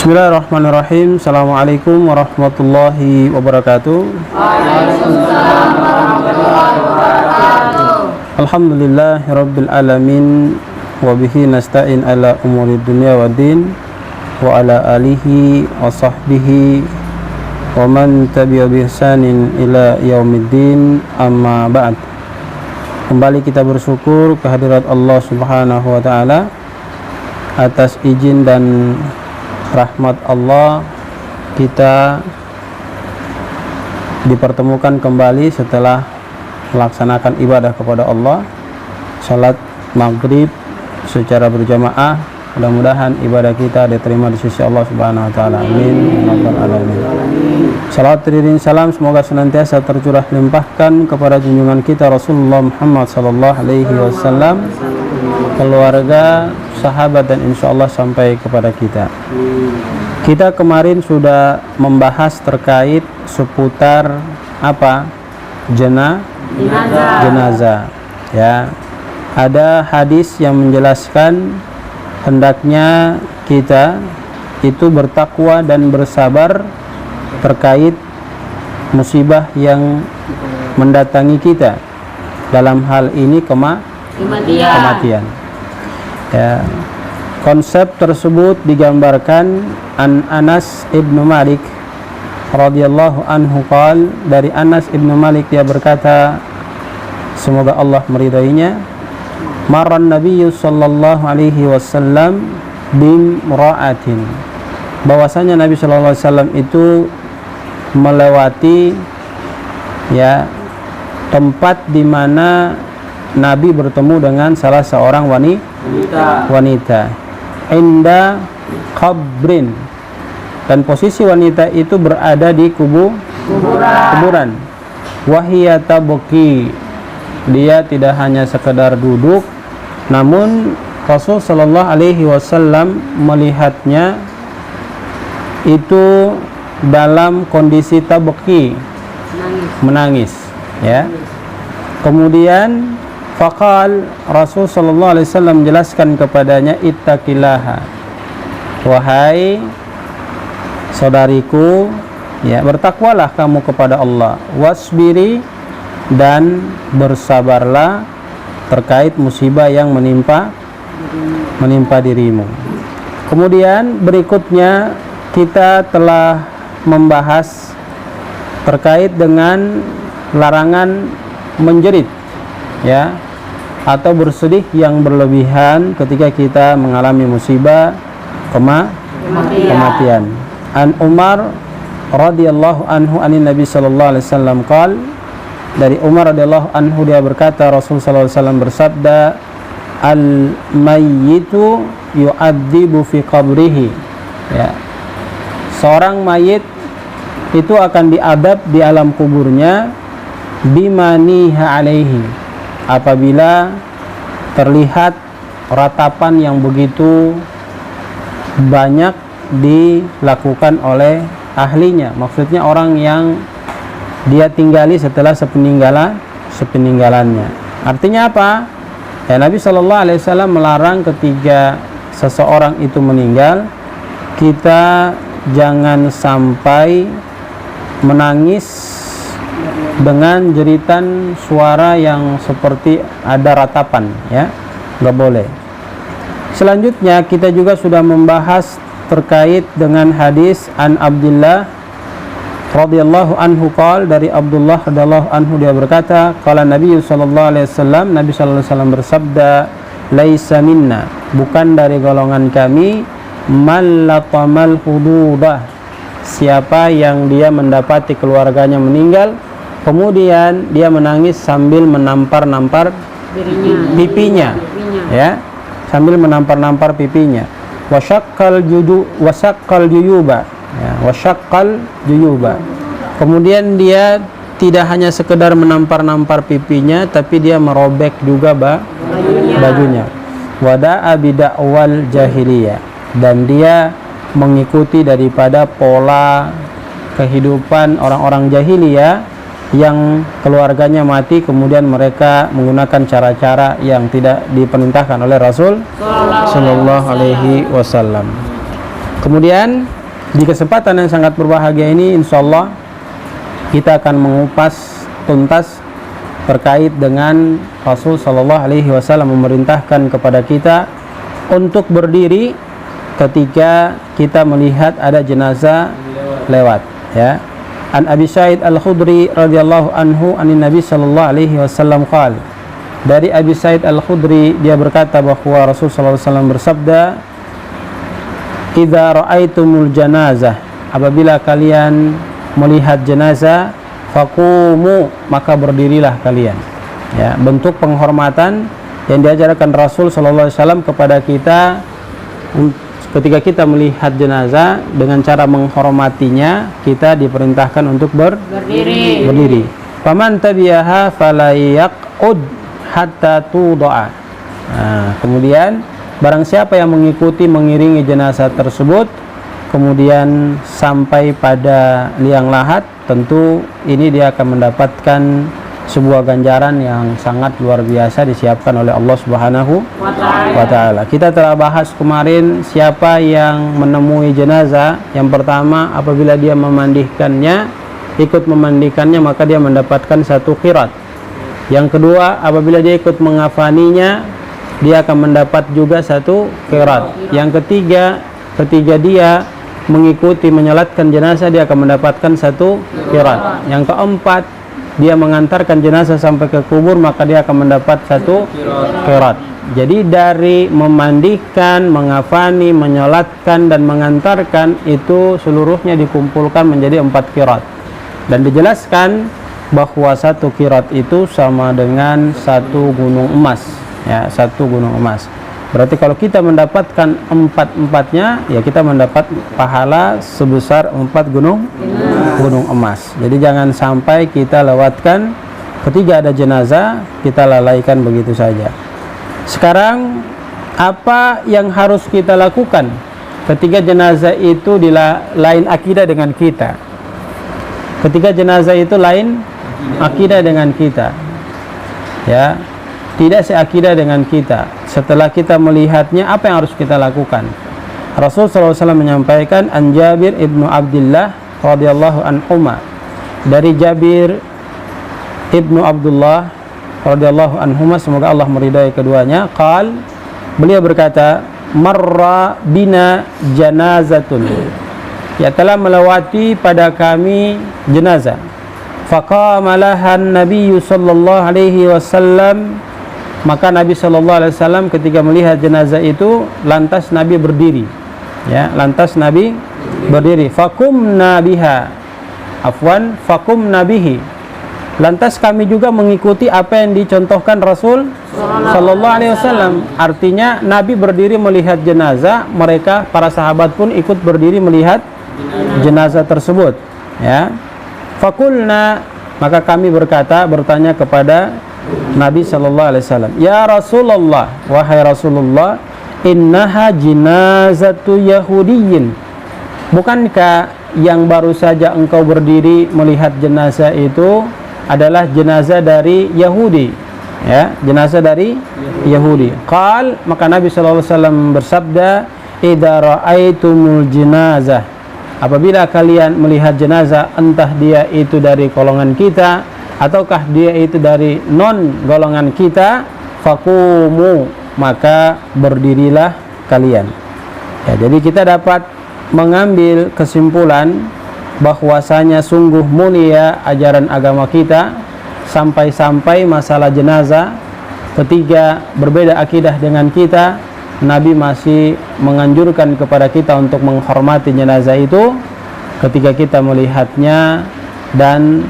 Bismillahirrahmanirrahim. Assalamualaikum warahmatullahi wabarakatuh. Waalaikumsalam warahmatullahi wabarakatuh. Alhamdulillahi rabbil alamin. Wa bihi nasta'in ala umuri dunya waddin. Wa ala alihi wa sahbihi wa man tabi'a bi ihsanin ila yaumiddin. Amma ba'd. Kembali kita bersyukur kehadirat Allah Subhanahu wa taala atas izin dan rahmat Allah, kita dipertemukan kembali setelah melaksanakan ibadah kepada Allah, salat maghrib secara berjamaah. Mudah-mudahan ibadah kita diterima di sisi Allah Subhanahu wa taala. Amin ya rabbal alamin. Salawat dan salam semoga senantiasa tercurah limpahkan kepada junjungan kita Rasulullah Muhammad sallallahu alaihi wasallam, keluarga, sahabat, dan insyaallah sampai kepada kita. Kita kemarin sudah membahas terkait seputar apa? Jenazah. Ya. Ada hadis yang menjelaskan hendaknya kita itu bertakwa dan bersabar terkait musibah yang mendatangi kita. Dalam hal ini kematian. Ya. Konsep tersebut digambarkan an Anas ibnu Malik radhiyallahu anhu qala, dari Anas ibnu Malik dia berkata, semoga Allah meridainya, marran nabiyyu sallallahu alaihi wasallam bimra'atin, bahwasanya Nabi sallallahu alaihi wasallam itu melewati ya tempat di mana Nabi bertemu dengan salah seorang wanita inda qabrin, dan posisi wanita itu berada di kuburan. Wahiyya tabki, dia tidak hanya sekedar duduk, namun Rasul sallallahu alaihi wasallam melihatnya itu dalam kondisi tabki, menangis ya. Kemudian faqal, Rasul sallallahu alaihi wasallam menjelaskan kepadanya, ittaqillaha, wahai saudariku, ya, bertakwalah kamu kepada Allah, wasbiri, dan bersabarlah terkait musibah yang menimpa dirimu. Kemudian berikutnya kita telah membahas terkait dengan larangan menjerit ya, atau bersedih yang berlebihan ketika kita mengalami musibah kematian. An Umar radhiyallahu anhu anin Nabi sallallahu alaihi wasallam qala, dari Umar radhiyallahu anhu dia berkata, Rasul sallallahu alaihi wasallam bersabda, al mayyitu yu'adzibu fi qabrihi, ya, seorang mayit itu akan diadab di alam kuburnya, bimaniha alaihi, apabila terlihat ratapan yang begitu banyak dilakukan oleh ahlinya, maksudnya orang yang dia tinggali setelah sepeninggalannya. Artinya apa? Ya, Nabi sallallahu alaihi wasallam melarang ketika seseorang itu meninggal, kita jangan sampai menangis dengan jeritan suara yang seperti ada ratapan, ya, nggak boleh. Selanjutnya kita juga sudah membahas terkait dengan hadis an Abdullah radhiyallahu anhu qala, dari Abdullah radhiyallahu anhu dia berkata, qala Nabi sallallahu alaihi wasallam, Nabi sallallahu alaihi wasallam bersabda, laisa minna, bukan dari golongan kami, man latamal hududah, siapa yang dia mendapati keluarganya meninggal kemudian dia menangis sambil menampar-nampar pipinya, ya, sambil menampar-nampar pipinya. Wasyaqqal juyuba, ya, wasyaqqal juyuba. Kemudian dia tidak hanya sekedar menampar-nampar pipinya, tapi dia merobek juga bajunya. Wada'a bida'wal jahiliyah, dan dia mengikuti daripada pola kehidupan orang-orang jahiliyah yang keluarganya mati kemudian mereka menggunakan cara-cara yang tidak diperintahkan oleh Rasul sallallahu alaihi wasallam. Kemudian di kesempatan yang sangat berbahagia ini, insya Allah kita akan mengupas tuntas terkait dengan Rasul Shallallahu Alaihi Wasallam memerintahkan kepada kita untuk berdiri ketika kita melihat ada jenazah lewat. Ya. An Abi Sa'id Al-Khudri radhiyallahu anhu anin Nabi Shallallahu Alaihi Wasallam qala, dari Abi Sa'id Al-Khudri dia berkata bahwa Rasul Shallallahu Alaihi Wasallam bersabda, idza ra'aitumul janazah, apabila kalian melihat jenazah, faqumu, maka berdirilah kalian. Ya, bentuk penghormatan yang diajarkan Rasul sallallahu alaihi wasallam kepada kita ketika kita melihat jenazah, dengan cara menghormatinya kita diperintahkan untuk berdiri. Faman tabiyaha fala yaqud hatta tudaa. Nah, kemudian barang siapa yang mengiringi jenazah tersebut kemudian sampai pada liang lahat, tentu ini dia akan mendapatkan sebuah ganjaran yang sangat luar biasa disiapkan oleh Allah Subhanahu wa Ta'ala. Kita telah bahas kemarin siapa yang menemui jenazah. Yang pertama, apabila dia ikut memandikannya, maka dia mendapatkan satu qirat. Yang kedua, apabila dia ikut mengafaninya, dia akan mendapat juga satu qirat. Yang ketiga, ketika dia mengikuti menyolatkan jenazah, dia akan mendapatkan satu qirat. Yang keempat, dia mengantarkan jenazah sampai ke kubur, maka dia akan mendapat satu qirat. Jadi dari memandikan, mengafani, menyolatkan dan mengantarkan itu seluruhnya dikumpulkan menjadi 4 qirat. Dan dijelaskan bahwa satu qirat itu sama dengan satu gunung emas. Ya, satu gunung emas. Berarti kalau kita mendapatkan 4-4-nya, ya kita mendapat pahala sebesar 4 gunung emas. Jadi jangan sampai kita lewatkan ketika ada jenazah, kita lalaikan begitu saja. Sekarang apa yang harus kita lakukan ketika jenazah itu lain akidah dengan kita? Ketika jenazah itu lain akidah dengan kita, ya, tidak seakidah dengan kita. Setelah kita melihatnya, apa yang harus kita lakukan? Rasul SAW menyampaikan, an Jabir ibnu Abdullah radhiyallahu anhuma, dari Jabir ibnu Abdullah radhiyallahu anhuma, semoga Allah meridai keduanya, qal, beliau berkata, marra bina janazatun, ya telah melewati pada kami jenazah, faqama laha an-nabiy sallallahu alaihi wasallam, maka Nabi sallallahu alaihi wasallam ketika melihat jenazah itu lantas Nabi berdiri. Ya, lantas Nabi berdiri. Fakumna biha. Afwan, fakumna bihi. Lantas kami juga mengikuti apa yang dicontohkan Rasul sallallahu alaihi wasallam. Artinya Nabi berdiri melihat jenazah, mereka para sahabat pun ikut berdiri melihat jenazah tersebut. Ya. Fakulna, maka kami bertanya kepada Nabi sallallahu alaihi wasallam, ya Rasulullah, wahai Rasulullah, innaha jinazatu Yahudiyin, bukankah yang baru saja engkau berdiri melihat jenazah itu adalah jenazah dari Yahudi? Ya, jenazah dari Yahudi. Qal, maka Nabi sallallahu alaihi wasallam bersabda, idza ra'aitumul jinazah, apabila kalian melihat jenazah, entah dia itu dari golongan kita ataukah dia itu dari non golongan kita, faqumu, maka berdirilah kalian. Ya, jadi kita dapat mengambil kesimpulan bahwasanya sungguh mulia ajaran agama kita, sampai-sampai masalah jenazah ketika berbeda akidah dengan kita, Nabi masih menganjurkan kepada kita untuk menghormati jenazah itu ketika kita melihatnya dan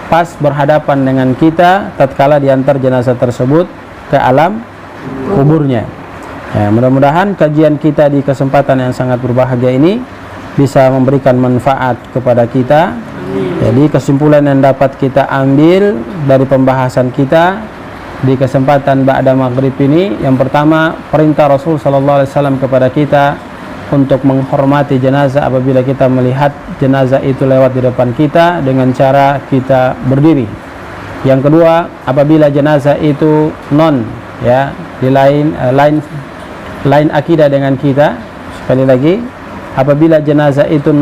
pas berhadapan dengan kita tatkala diantar jenazah tersebut ke alam kuburnya. Ya, mudah-mudahan kajian kita di kesempatan yang sangat berbahagia ini bisa memberikan manfaat kepada kita. Jadi kesimpulan yang dapat kita ambil dari pembahasan kita di kesempatan ba'da maghrib ini, yang pertama, perintah Rasul sallallahu alaihi wasallam kepada kita untuk menghormati jenazah apabila kita melihat jenazah itu lewat di depan kita dengan cara kita berdiri. Yang kedua, apabila jenazah itu lain akidah dengan kita, sekali lagi, apabila jenazah itu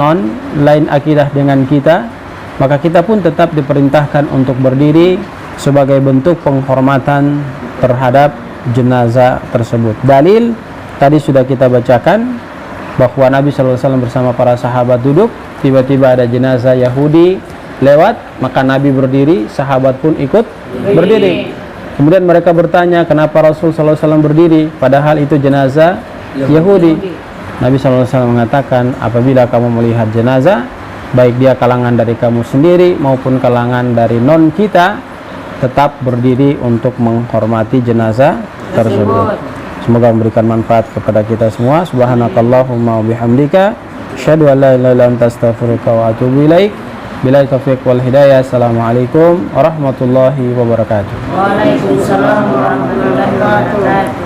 lain akidah dengan kita, maka kita pun tetap diperintahkan untuk berdiri sebagai bentuk penghormatan terhadap jenazah tersebut. Dalil tadi sudah kita bacakan bahwa Nabi SAW bersama para sahabat duduk, tiba-tiba ada jenazah Yahudi lewat, maka Nabi berdiri, sahabat pun ikut berdiri. Kemudian mereka bertanya, kenapa Rasul SAW berdiri padahal itu jenazah Yahudi? Nabi SAW mengatakan, apabila kamu melihat jenazah, baik dia kalangan dari kamu sendiri maupun kalangan dari non kita, tetap berdiri untuk menghormati jenazah tersebut. Semoga memberikan manfaat kepada kita semua. Subhanakallahumma wa bihamdika, asyhadu an la ilaha illa anta, astaghfiruka wa atubu ilaik. Billahi taufiq wal hidayah. Assalamualaikum warahmatullahi wabarakatuh. Waalaikumsalam warahmatullahi wabarakatuh.